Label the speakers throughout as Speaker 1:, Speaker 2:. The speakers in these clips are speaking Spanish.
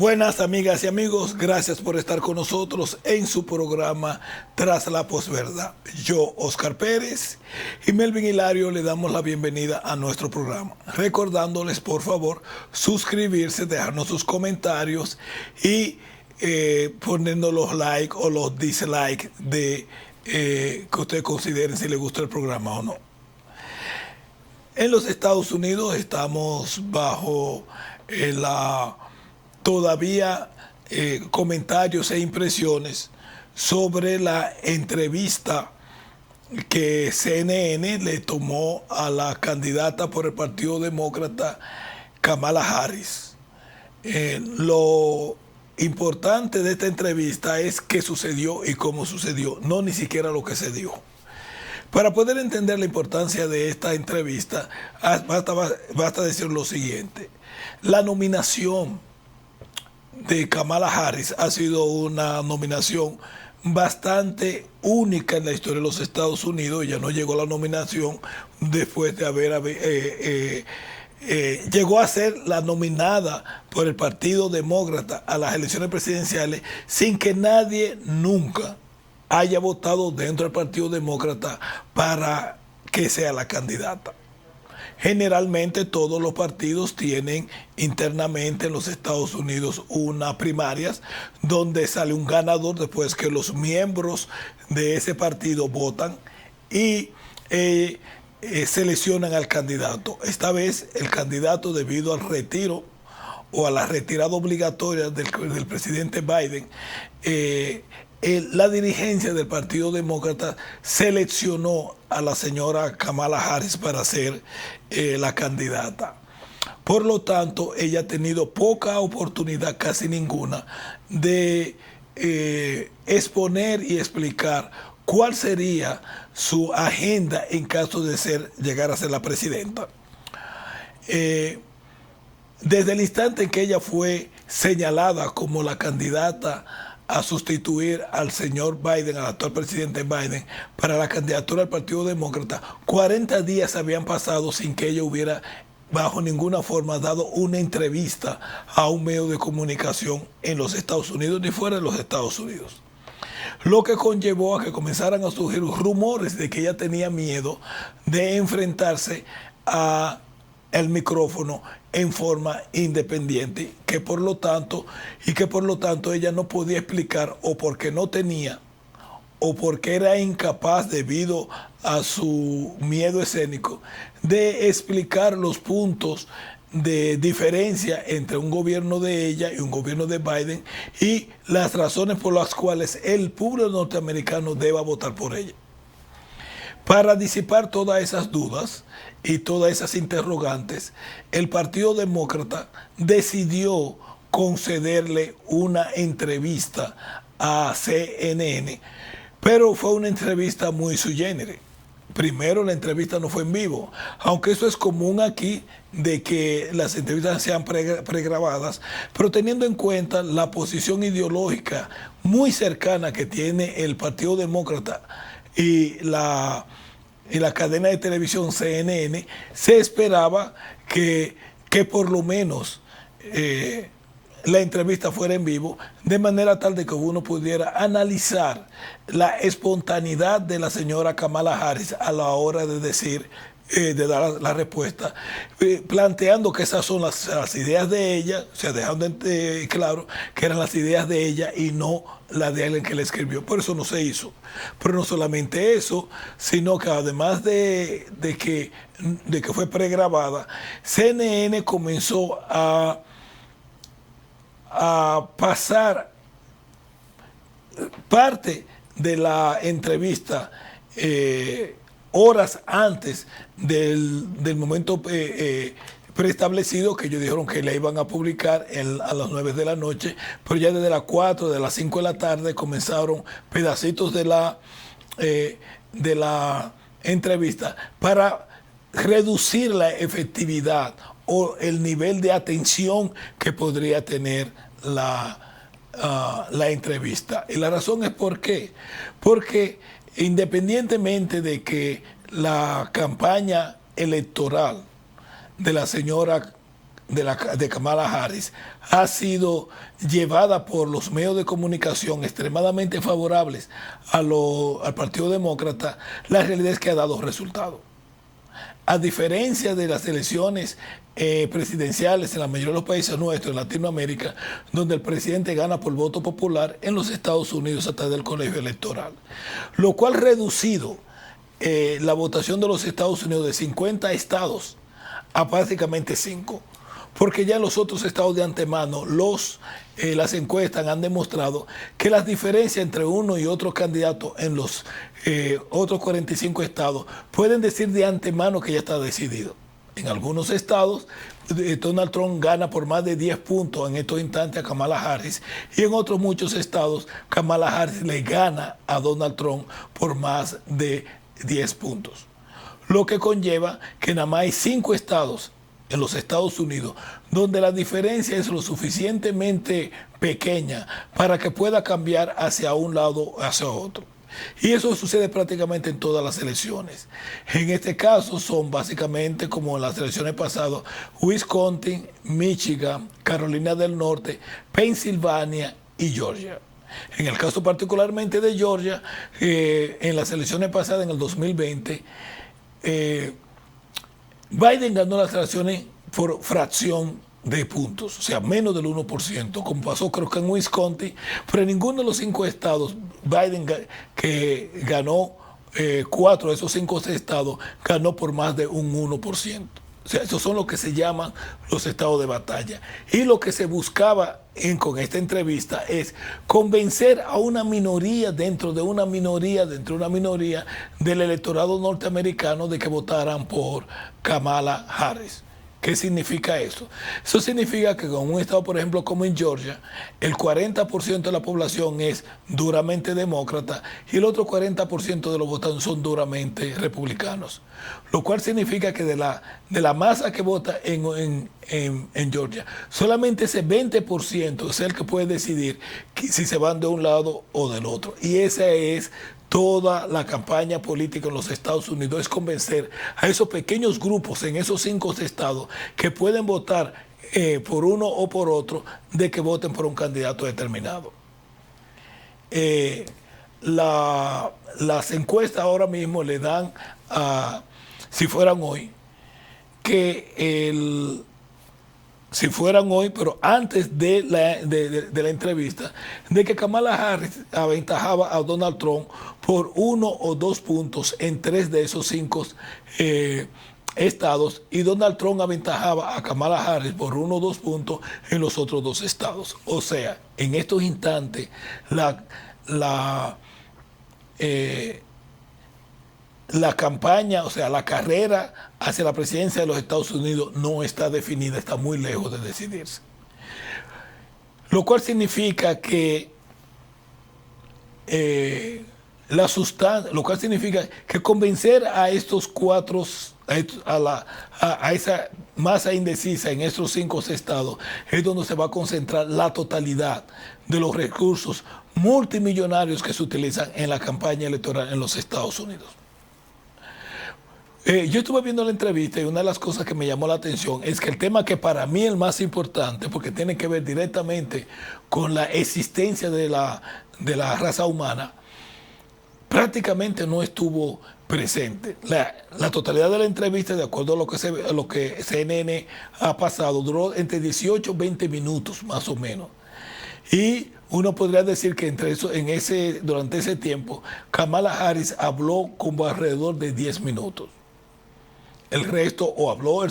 Speaker 1: Buenas amigas y amigos, gracias por estar con nosotros en su programa Tras la Posverdad. Yo, Oscar Pérez y Melvin Hilario le damos la bienvenida a nuestro programa. Recordándoles por favor suscribirse, dejarnos sus comentarios y poniendo los like o los dislike de que ustedes consideren si les gusta el programa o no. En los Estados Unidos estamos bajo todavía comentarios e impresiones sobre la entrevista que CNN le tomó a la candidata por el Partido Demócrata, Kamala Harris. Lo importante de esta entrevista es qué sucedió y cómo sucedió, no ni siquiera lo que se dio. Para poder entender la importancia de esta entrevista, basta decir lo siguiente. La nominación de Kamala Harris ha sido una nominación bastante única en la historia de los Estados Unidos. Ella no llegó a la nominación después de llegó a ser la nominada por el Partido Demócrata a las elecciones presidenciales sin que nadie nunca haya votado dentro del Partido Demócrata para que sea la candidata. Generalmente todos los partidos tienen internamente en los Estados Unidos unas primarias donde sale un ganador después que los miembros de ese partido votan y seleccionan al candidato. Esta vez el candidato, debido al retiro o a la retirada obligatoria del presidente Biden, la dirigencia del Partido Demócrata seleccionó a la señora Kamala Harris para ser la candidata. Por lo tanto, ella ha tenido poca oportunidad, casi ninguna, de exponer y explicar cuál sería su agenda en caso de llegar a ser la presidenta. Desde el instante en que ella fue señalada como la candidata a sustituir al señor Biden, al actual presidente Biden, para la candidatura al Partido Demócrata, 40 días habían pasado sin que ella hubiera bajo ninguna forma dado una entrevista a un medio de comunicación en los Estados Unidos ni fuera de los Estados Unidos. Lo que conllevó a que comenzaran a surgir rumores de que ella tenía miedo de enfrentarse al micrófono en forma independiente, que por lo tanto ella no podía explicar, o porque no tenía, o porque era incapaz debido a su miedo escénico, de explicar los puntos de diferencia entre un gobierno de ella y un gobierno de Biden y las razones por las cuales el pueblo norteamericano deba votar por ella. Para disipar todas esas dudas y todas esas interrogantes, el Partido Demócrata decidió concederle una entrevista a CNN, pero fue una entrevista muy sui generis. Primero, la entrevista no fue en vivo, aunque eso es común aquí, de que las entrevistas sean pregrabadas, pero teniendo en cuenta la posición ideológica muy cercana que tiene el Partido Demócrata y la cadena de televisión CNN, se esperaba que por lo menos la entrevista fuera en vivo, de manera tal de que uno pudiera analizar la espontaneidad de la señora Kamala Harris a la hora de decir, de dar la respuesta, planteando que esas son las ideas de ella, o sea, dejando claro que eran las ideas de ella y no las de alguien que le escribió. Por eso no se hizo. Pero no solamente eso, sino que además de que fue pregrabada, CNN comenzó a pasar parte de la entrevista horas antes del momento preestablecido, que ellos dijeron que la iban a publicar a las 9 de la noche, pero ya desde las 4, de las 5 de la tarde comenzaron pedacitos de la entrevista para reducir la efectividad o el nivel de atención que podría tener la entrevista. Y la razón es ¿por qué? Porque independientemente de que la campaña electoral de la señora de Kamala Harris ha sido llevada por los medios de comunicación extremadamente favorables al Partido Demócrata, la realidad es que ha dado resultados. A diferencia de las elecciones presidenciales en la mayoría de los países nuestros, en Latinoamérica, donde el presidente gana por voto popular, en los Estados Unidos a través del colegio electoral, lo cual ha reducido la votación de los Estados Unidos de 50 estados a prácticamente 5, porque ya en los otros estados de antemano las encuestas han demostrado que las diferencias entre uno y otro candidato en los otros 45 estados pueden decir de antemano que ya está decidido. En algunos estados Donald Trump gana por más de 10 puntos en estos instantes a Kamala Harris, y en otros muchos estados Kamala Harris le gana a Donald Trump por más de 10 puntos. Lo que conlleva que nada más hay 5 estados en los Estados Unidos donde la diferencia es lo suficientemente pequeña para que pueda cambiar hacia un lado o hacia otro. Y eso sucede prácticamente en todas las elecciones. En este caso son básicamente como en las elecciones pasadas: Wisconsin, Michigan, Carolina del Norte, Pensilvania y Georgia. En el caso particularmente de Georgia, en las elecciones pasadas, en el 2020, Biden ganó las elecciones por fracción de puntos, o sea, menos del 1%, como pasó creo que en Wisconsin, pero en ninguno de los 5 estados Biden, que ganó 4 de esos 5 estados, ganó por más de un 1%. O sea, esos son lo que se llaman los estados de batalla. Y lo que se buscaba con esta entrevista es convencer a una minoría dentro de una minoría del electorado norteamericano de que votaran por Kamala Harris. ¿Qué significa eso? Eso significa que con un estado, por ejemplo, como en Georgia, el 40% de la población es duramente demócrata y el otro 40% de los votantes son duramente republicanos. Lo cual significa que de la masa que vota en Georgia, solamente ese 20% es el que puede decidir si se van de un lado o del otro. Y esa es toda la campaña política en los Estados Unidos, es convencer a esos pequeños grupos en esos 5 estados que pueden votar por uno o por otro, de que voten por un candidato determinado. Las encuestas ahora mismo le dan, si fueran hoy, pero antes de la entrevista, de que Kamala Harris aventajaba a Donald Trump por 1 o 2 puntos en 3 de esos 5 estados, y Donald Trump aventajaba a Kamala Harris por 1 o 2 puntos en los otros 2 estados. O sea, en estos instantes, la campaña, o sea, la carrera hacia la presidencia de los Estados Unidos no está definida, está muy lejos de decidirse. Lo cual significa que convencer a estos 4, a esa masa indecisa en estos 5 estados, es donde se va a concentrar la totalidad de los recursos multimillonarios que se utilizan en la campaña electoral en los Estados Unidos. Yo estuve viendo la entrevista y una de las cosas que me llamó la atención es que el tema que para mí es el más importante, porque tiene que ver directamente con la existencia de la raza humana, prácticamente no estuvo presente. La totalidad de la entrevista, de acuerdo a lo que CNN ha pasado, duró entre 18 y 20 minutos más o menos. Y uno podría decir que durante ese tiempo Kamala Harris habló como alrededor de 10 minutos. El resto o habló el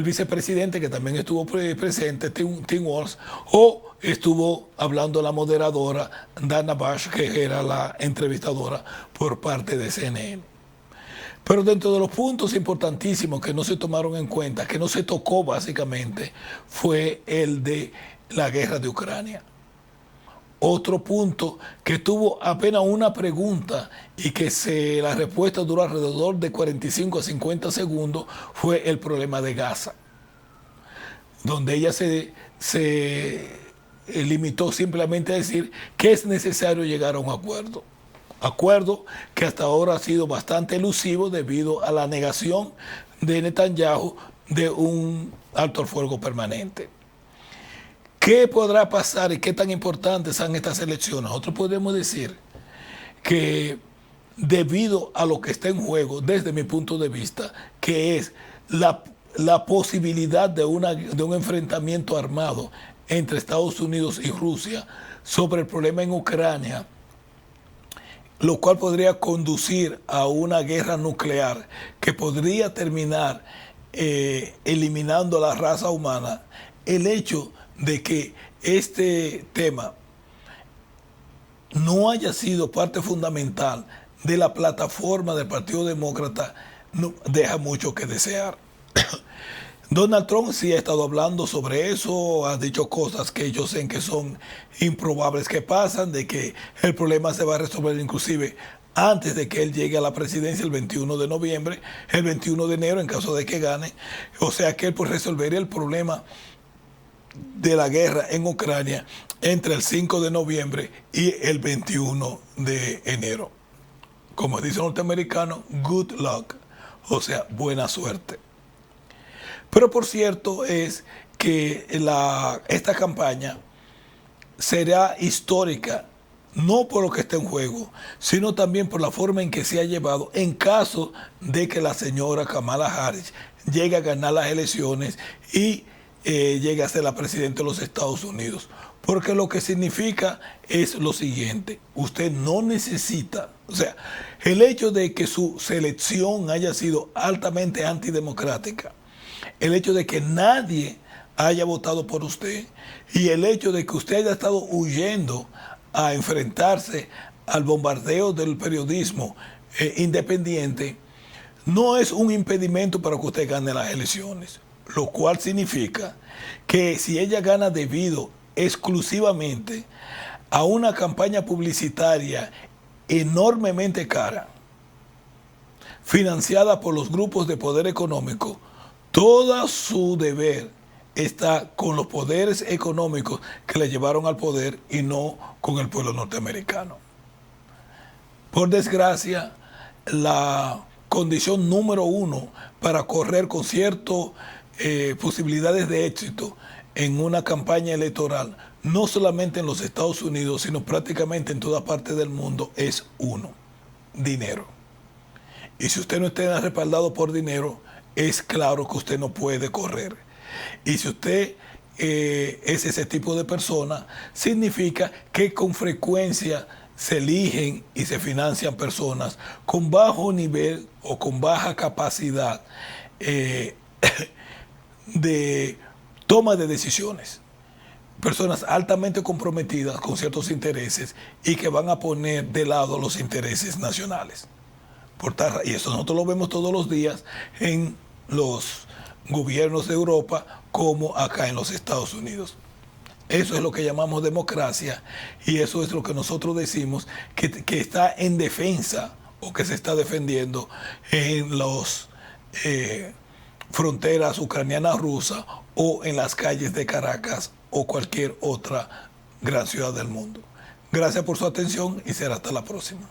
Speaker 1: vicepresidente, que también estuvo presente, Tim Walz, o estuvo hablando la moderadora Dana Bash, que era la entrevistadora por parte de CNN. Pero dentro de los puntos importantísimos que no se tomaron en cuenta, que no se tocó básicamente, fue el de la guerra de Ucrania. Otro punto que tuvo apenas una pregunta y que la respuesta duró alrededor de 45 a 50 segundos fue el problema de Gaza, donde ella se limitó simplemente a decir que es necesario llegar a un acuerdo que hasta ahora ha sido bastante elusivo debido a la negación de Netanyahu de un alto al fuego permanente. ¿Qué podrá pasar y qué tan importantes son estas elecciones? Nosotros podemos decir que debido a lo que está en juego, desde mi punto de vista, que es la posibilidad de un enfrentamiento armado entre Estados Unidos y Rusia sobre el problema en Ucrania, lo cual podría conducir a una guerra nuclear que podría terminar eliminando la raza humana. El hecho de que este tema no haya sido parte fundamental de la plataforma del Partido Demócrata deja mucho que desear. Donald Trump sí ha estado hablando sobre eso, ha dicho cosas que ellos sé que son improbables que pasan, de que el problema se va a resolver inclusive antes de que él llegue a la presidencia el 21 de noviembre, el 21 de enero en caso de que gane. O sea que él pues resolvería el problema de la guerra en Ucrania entre el 5 de noviembre y el 21 de enero. Como dice el norteamericano, good luck, o sea, buena suerte. Pero por cierto es que esta campaña será histórica, no por lo que está en juego, sino también por la forma en que se ha llevado en caso de que la señora Kamala Harris llegue a ganar las elecciones y llegue a ser la presidenta de los Estados Unidos. Porque lo que significa es lo siguiente: usted no necesita, o sea, el hecho de que su selección haya sido altamente antidemocrática, el hecho de que nadie haya votado por usted y el hecho de que usted haya estado huyendo a enfrentarse al bombardeo del periodismo independiente, no es un impedimento para que usted gane las elecciones. Lo cual significa que si ella gana debido exclusivamente a una campaña publicitaria enormemente cara, financiada por los grupos de poder económico, todo su deber está con los poderes económicos que le llevaron al poder y no con el pueblo norteamericano. Por desgracia, la condición número uno para correr con ciertas posibilidades de éxito en una campaña electoral, no solamente en los Estados Unidos, sino prácticamente en toda parte del mundo, es dinero. Y si usted no está respaldado por dinero, es claro que usted no puede correr. Y si usted es ese tipo de persona, significa que con frecuencia se eligen y se financian personas con bajo nivel o con baja capacidad de toma de decisiones. Personas altamente comprometidas con ciertos intereses y que van a poner de lado los intereses nacionales. Y eso nosotros lo vemos todos los días en los gobiernos de Europa como acá en los Estados Unidos. Eso es lo que llamamos democracia y eso es lo que nosotros decimos que está en defensa o que se está defendiendo en las fronteras ucranianas rusas o en las calles de Caracas o cualquier otra gran ciudad del mundo. Gracias por su atención y será hasta la próxima.